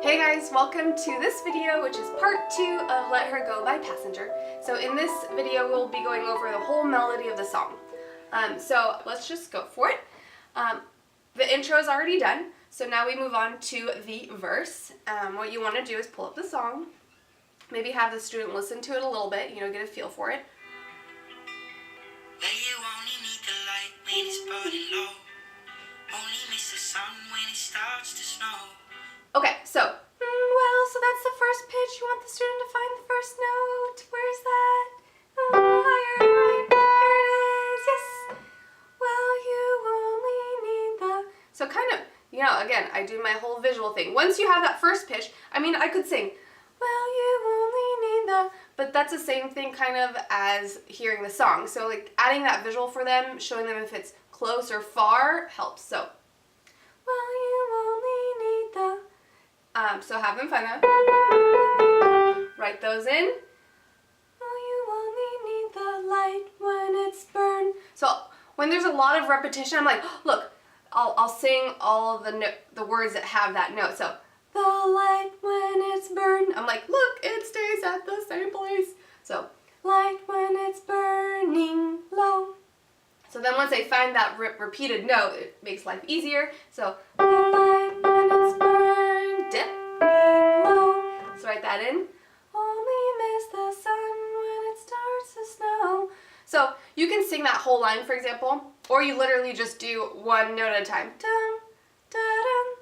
Hey guys, welcome to this video, which is part 2 of Let Her Go by Passenger. So in this video, we'll be going over the whole melody of the song. So let's just go for it. The intro is already done, so now we move on to the verse. What you want to do is pull up the song, maybe have the student listen to it a little bit, get a feel for it. Yeah, you only need the light when it's burning low. Only miss the sun when it starts to snow. Okay, so that's the first pitch. You want the student to find the first note. Where's that? Higher, there it is. Yes. Well, you only need the... So kind of, again, I do my whole visual thing. Once you have that first pitch, I could sing, well, you only need the... But that's the same thing kind of as hearing the song. So like adding that visual for them, showing them if it's close or far helps. So, well, you only need the... So have them find that. Write those in. Oh, you only need the light when it's burned. So when there's a lot of repetition, I'm like, look, I'll sing all of the words that have that note. So the light when it's burned. I'm like, look, it stays at the same place. So light when it's burning low. So then once they find that repeated note, it makes life easier. So the light when it's burned, dip, low. So write that in. Only miss the sun when it starts to snow. So you can sing that whole line, for example, or you literally just do one note at a time. Dun, da, dun,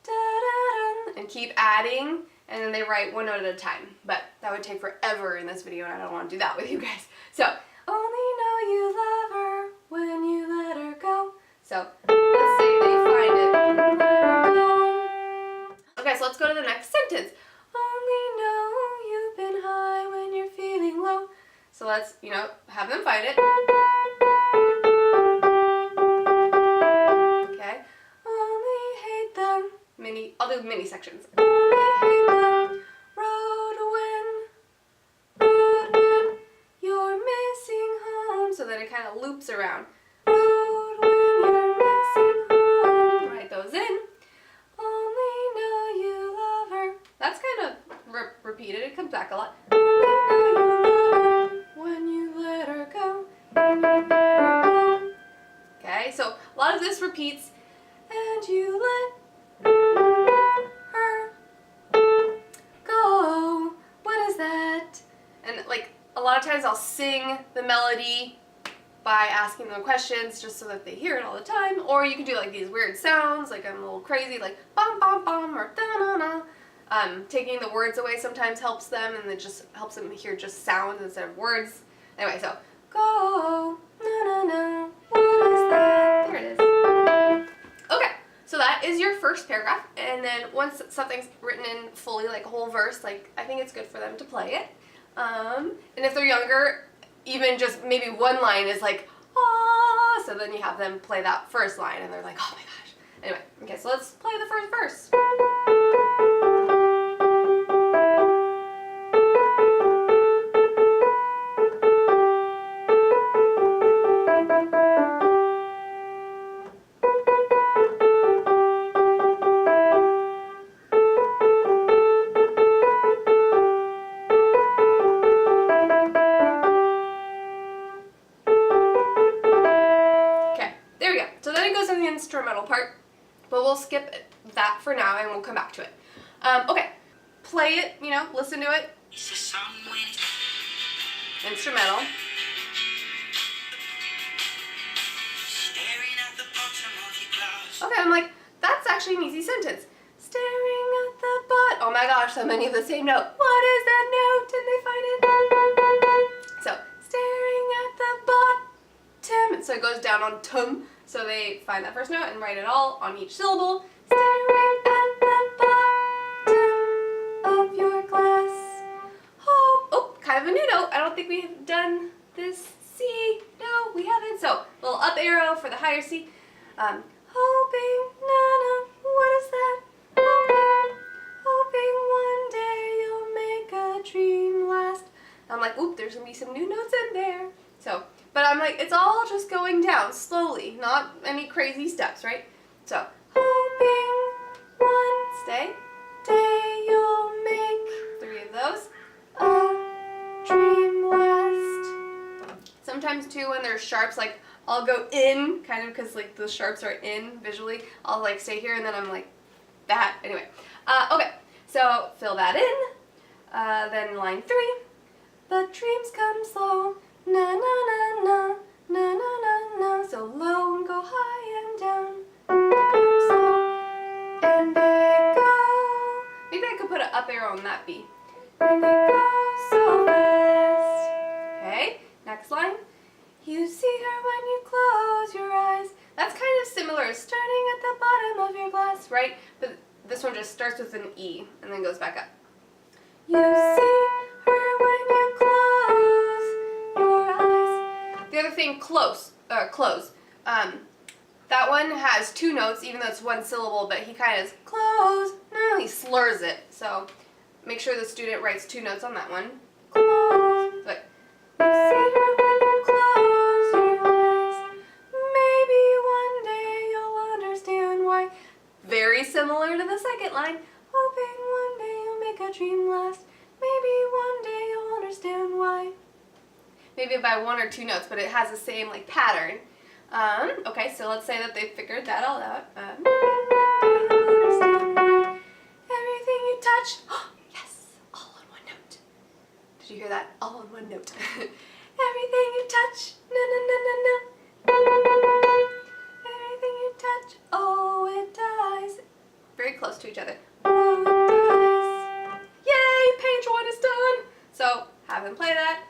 da, da, dun, and keep adding, and then they write one note at a time. But that would take forever in this video, and I don't want to do that with you guys. So, only know you love her when you let her go. So, let's say they find it. Let her go. Okay, so let's go to the next sentence. Only know you've been high when you're feeling low. So let's, have them find it. Okay. Only hate the I'll do mini sections. Only hate the road when you're missing home. So then it kind of loops around. Road when you're missing home. Write those in. Only know you love her. That's kind of repeated. It comes back a lot. Only know you love her when you let her go. Okay, so a lot of this repeats. And you let her go. What is that? And like a lot of times I'll sing the melody by asking them questions just so that they hear it all the time. Or you can do like these weird sounds, like I'm a little crazy, like bum bum bum or da na na. Taking the words away sometimes helps them, and it just helps them hear just sounds instead of words. Anyway, so go na na na. What is that? There it is. Okay, so that is your first paragraph, and then once something's written in fully, like a whole verse, like I think it's good for them to play it. And if they're younger, even just maybe one line is like, ah, so then you have them play that first line, and they're like, oh my gosh. Anyway, okay, so let's play the first verse. Instrumental part, but we'll skip that for now and we'll come back to it. Okay, play it, listen to it. Instrumental. Okay, I'm like, that's actually an easy sentence. Staring at the bot. Oh my gosh, so many of the same note. What is that note? Did they find it? So, staring at the bottom. So it goes down on tum. So they find that first note and write it all on each syllable. Staring at the bottom of your glass. Oh, kind of a new note. I don't think we've done this C. No, we haven't. So little up arrow for the higher C. Hoping, what is that? Hoping one day you'll make a dream last. I'm like, oop, there's gonna be some new notes in there. So, but I'm like, it's all just going down slowly, not any crazy steps, right? So, hoping one day you'll make 3 of those. A dream last. Sometimes too when there's sharps, like I'll go in, kind of because like the sharps are in visually. I'll like stay here and then I'm like that. Anyway, okay, so fill that in. Then line 3. But dreams come slow, na na na na, na na na na. So low and go high and down, come slow, and they go. Maybe I could put an up arrow on that B. And they go so fast. Okay, next line. You see her when you close your eyes. That's kind of similar, starting at the bottom of your glass, right? But this one just starts with an E and then goes back up. You see her when you close your eyes. The other thing, close. That one has 2 notes, even though it's 1 syllable, but he kind of close. No, he slurs it. So make sure the student writes 2 notes on that one. Close. But you see her when you close your eyes. Maybe one day you'll understand why. Very similar to the second line. Hoping one day you'll make a dream last. Maybe one day you'll understand why. Maybe by 1 or 2 notes, but it has the same like pattern. Okay, so let's say that they figured that all out. Maybe one day you'll understand why. Everything you touch, yes, all on 1 note. Did you hear that? All on 1 note. Everything you touch, na na na na na. Everything you touch, oh it dies. Very close to each other. Oh it dies. Yay, page 1 is done. So have them play that.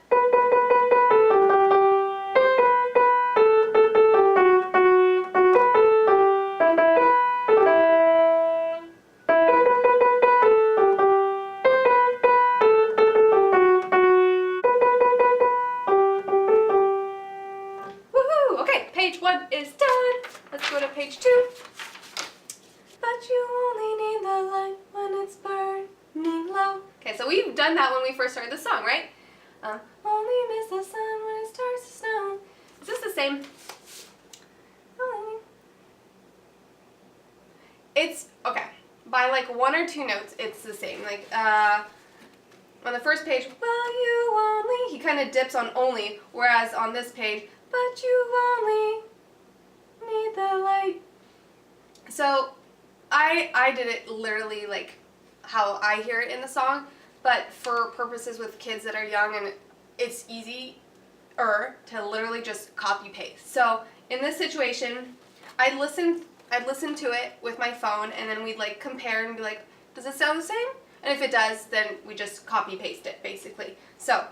Page 1 is done. Let's go to page 2. But you only need the light when it's burning low. Okay, so we've done that when we first started the song, right? Only miss the sun when it starts to snow. Is this the same? It's, okay, by like 1 or 2 notes, it's the same. Like, on the first page, well, you only, he kind of dips on only, whereas on this page, but you only need the light. So I did it literally like how I hear it in the song, but for purposes with kids that are young, and it's easier to literally just copy paste. So in this situation, I'd listen to it with my phone, and then we'd like compare and be like, does it sound the same? And if it does, then we just copy paste it basically. So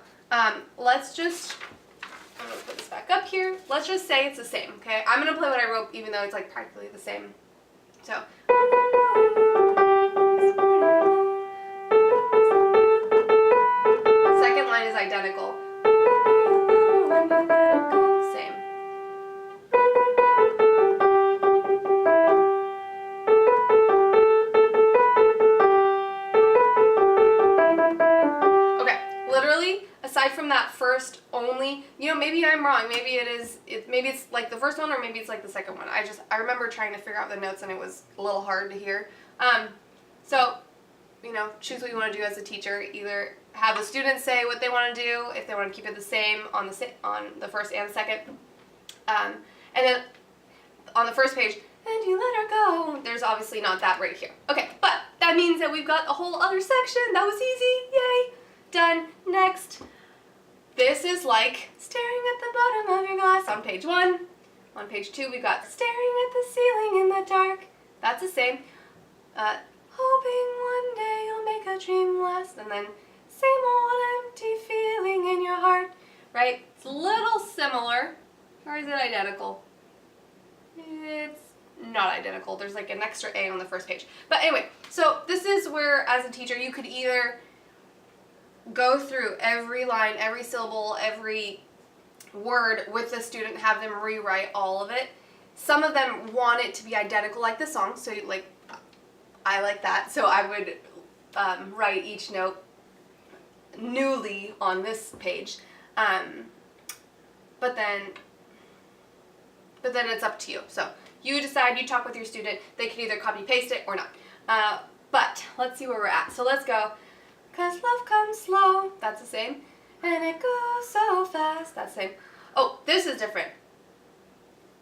let's just, I'm going to put this back up here. Let's just say it's the same, okay? I'm going to play what I wrote even though it's like practically the same. So. Second line is identical. Same. Okay, literally, aside from that first only, you know, maybe I'm wrong. Maybe maybe it's like the first one, or maybe it's like the second one. I remember trying to figure out the notes and it was a little hard to hear. So, you know, choose what you want to do as a teacher. Either have the students say what they want to do, if they want to keep it the same on the first and second. And then on the first page, and you let her go. There's obviously not that right here. Okay, but that means that we've got a whole other section. That was easy. Yay. Done. Next. This is like staring at the bottom of your glass on page 1. On page 2, we've got staring at the ceiling in the dark. That's the same. Hoping one day you'll make a dream last. And then same old empty feeling in your heart. Right? It's a little similar. Or is it identical? It's not identical. There's like an extra A on the first page. But anyway, so this is where as a teacher you could either go through every line, every syllable, every word with the student, have them rewrite all of it. Some of them want it to be identical like the song, so like I like that, so I would write each note newly on this page. But then it's up to you. So You decide, you talk with your student, they can either copy paste it or not. But let's see where we're at. So let's go, 'cause love comes slow, that's the same, and it goes so fast, that's the same. Oh, this is different.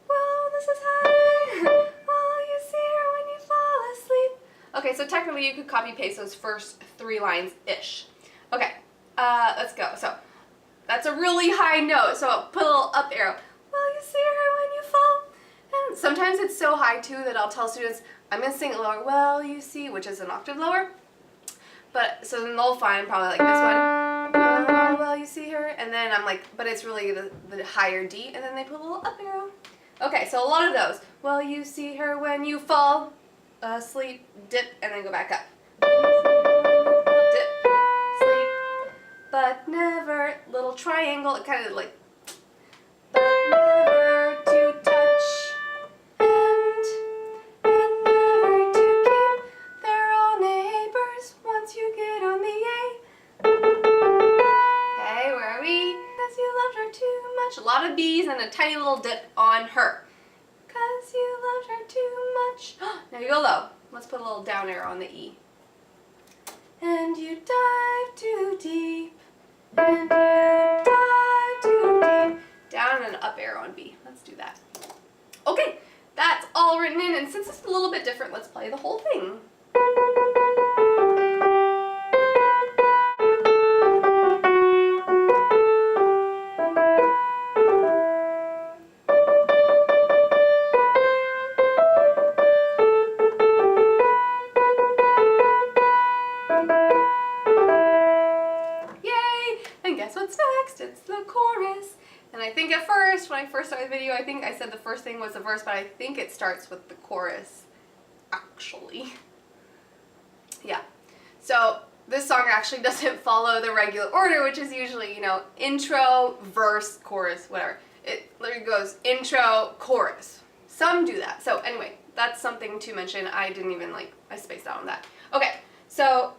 Well, this is high, well, you see her when you fall asleep. Okay, so technically you could copy paste those first 3 lines-ish. Okay, let's go. So that's a really high note, so I'll put a little up arrow. Well, you see her when you fall. And sometimes it's so high too that I'll tell students, I'm going to sing it lower. Well, you see, which is an octave lower. But so then they'll find probably like this one. Well, you see her. And then I'm like, but it's really the higher D. And then they put a little up arrow. Okay, so a lot of those. Well, you see her when you fall asleep, dip, and then go back up. Dip, sleep, but never, little triangle, it kind of like, but never to touch, and never to keep, they're all neighbors once you get on the A. Okay, where are we? 'Cause you loved her too much. A lot of B's and a tiny little dip on her. 'Cause you loved her too much. Now you go low. Let's put a little down arrow on the E. And you dive too deep. And you dive too deep. Down and an up arrow on B. Let's do that. Okay, that's all written in. And since it's a little bit different, let's play the whole thing. What's next? It's the chorus. And I think at first, when I first started the video, I think I said the first thing was the verse, but I think it starts with the chorus, actually. Yeah. So this song actually doesn't follow the regular order, which is usually, you know, intro, verse, chorus, whatever. It literally goes intro, chorus. Some do that. So anyway, that's something to mention. I didn't even I spaced out on that. Okay, so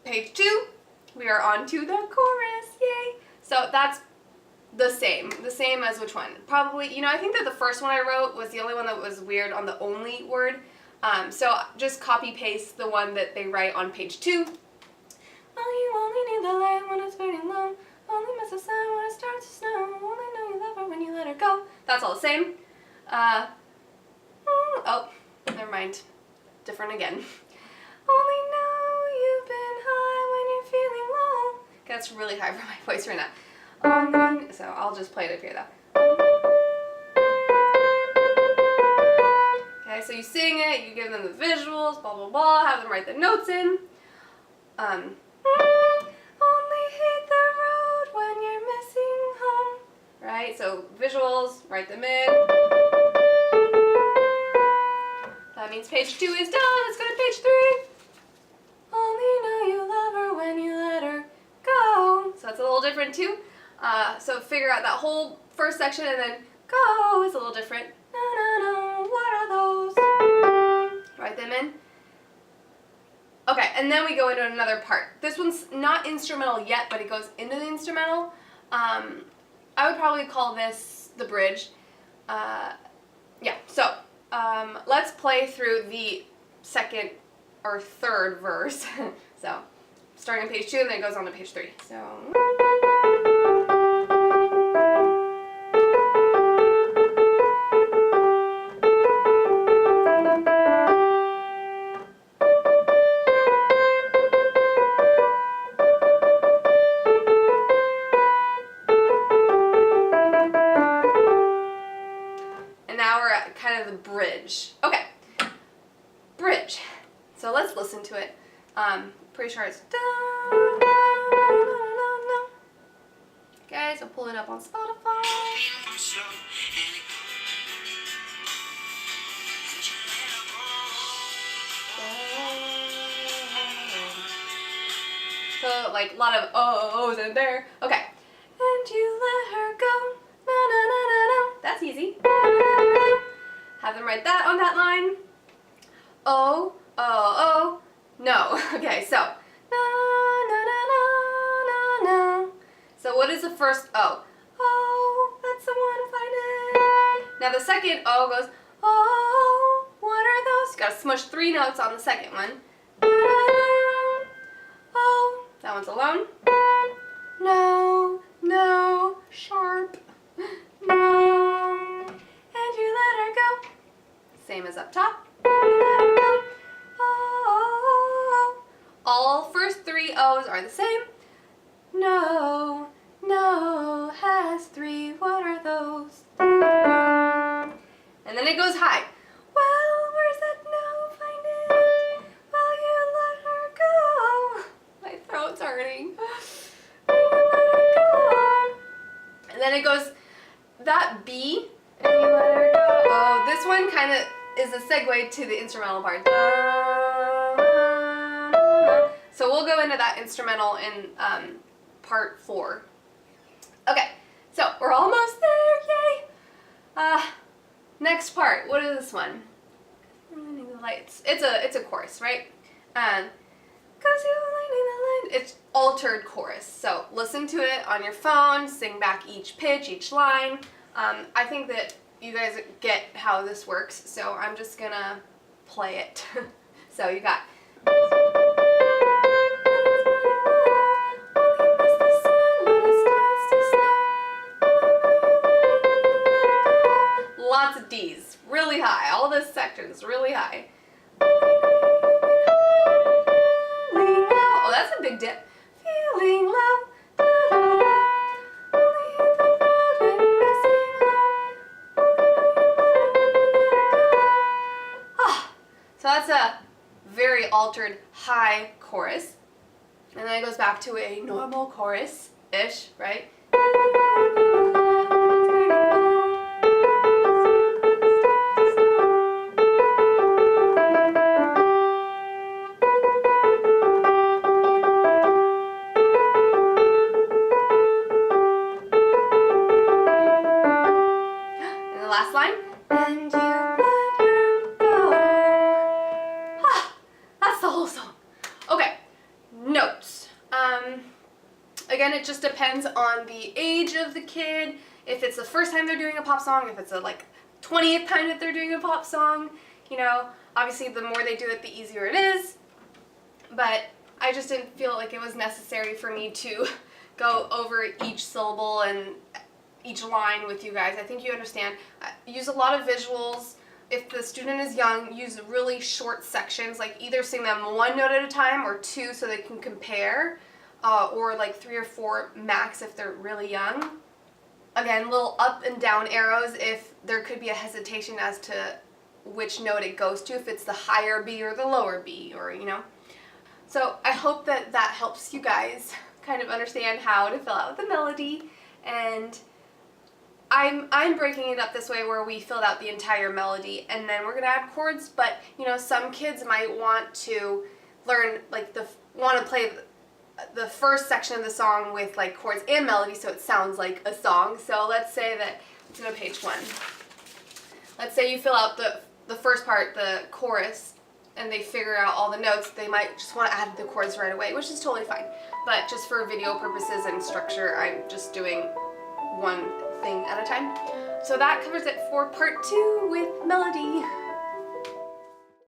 page 2. We are on to the chorus, yay! So that's the same as which one? Probably, you know, I think that the first one I wrote was the only one that was weird on the only word. So just copy paste the one that they write on page 2. Well, you only need the light when it's burning low. Only miss the sun when it starts to snow. Only know you love her when you let her go. That's all the same. Oh, never mind. Different again. Only know you've been high when you're feeling low. Okay, that's really high for my voice right now. So I'll just play it up here though. Okay, so you sing it, you give them the visuals, blah blah blah, have them write the notes in. Only hit the road when you're missing home. Right, so visuals, write them in. That means page 2 is done. Let's go to page 3. Only know you love her when you let her go. So that's a little different too. So figure out that whole first section and then go is a little different. No, no, no, what are those? Write them in. Okay, and then we go into another part. This one's not instrumental yet, but it goes into the instrumental. I would probably call this the bridge. Yeah, so let's play through the second or third verse. So starting on page 2 and then it goes on to page 3. So and now we're at kind of the bridge. Okay. Bridge. So let's listen to it. Pretty sure it's guys, I'll pull it up on Spotify. So like a lot of O's in there. Okay. And you let her go. No, no, no, no, no. That's easy. Have them write that on that line. Oh, oh, oh. No. Okay, so no, no, no, no, no, no. So what is the first O? Oh, let someone find it. Now the second O goes Oh, what are those? You gotta smush 3 notes on the second one. Oh, that one's alone. No, no, sharp. No, and you let her go. Same as up top. You let her go. Oh, all first 3 O's are the same. No, no has 3. What are those? And then it goes high. Well, where's that no? Find it. Well, you let her go. My throat's hurting. Will you let her go? And then it goes that B, and you let her go. Oh, this one kind of is a segue to the instrumental part. So we'll go into that instrumental in part 4. Okay, so we're almost there, yay! Next part, what is this one? The lights. It's a chorus, right? 'Cause you lighting the light. It's altered chorus. So listen to it on your phone, sing back each pitch, each line. I think that you guys get how this works, so I'm just gonna play it. So you got. Lots of D's, really high. All this section's really high. Oh, that's a big dip. Feeling low. So that's a very altered high chorus. And then it goes back to a normal chorus-ish, right? And the last line. And you let her go. That's the whole song. Okay, notes. Again, it just depends on the age of the kid. If it's the first time they're doing a pop song, if it's the 20th time that they're doing a pop song, you know, obviously the more they do it, the easier it is. But I just didn't feel like it was necessary for me to go over each syllable and each line with you guys. I think you understand. Use a lot of visuals. If the student is young, use really short sections, like either sing them 1 note at a time or 2 so they can compare, or 3 or 4 max if they're really young. Again, little up and down arrows if there could be a hesitation as to which note it goes to, if it's the higher B or the lower B, or you know. So I hope that that helps you guys kind of understand how to fill out the melody, and I'm breaking it up this way where we filled out the entire melody and then we're gonna add chords. But you know, some kids might want to learn want to play the first section of the song with chords and melody so it sounds like a song. So let's say that it's on page 1. Let's say you fill out the first part, the chorus, and they figure out all the notes. They might just want to add the chords right away, which is totally fine. But just for video purposes and structure, I'm just doing one thing at a time. So that covers it for part 2 with melody.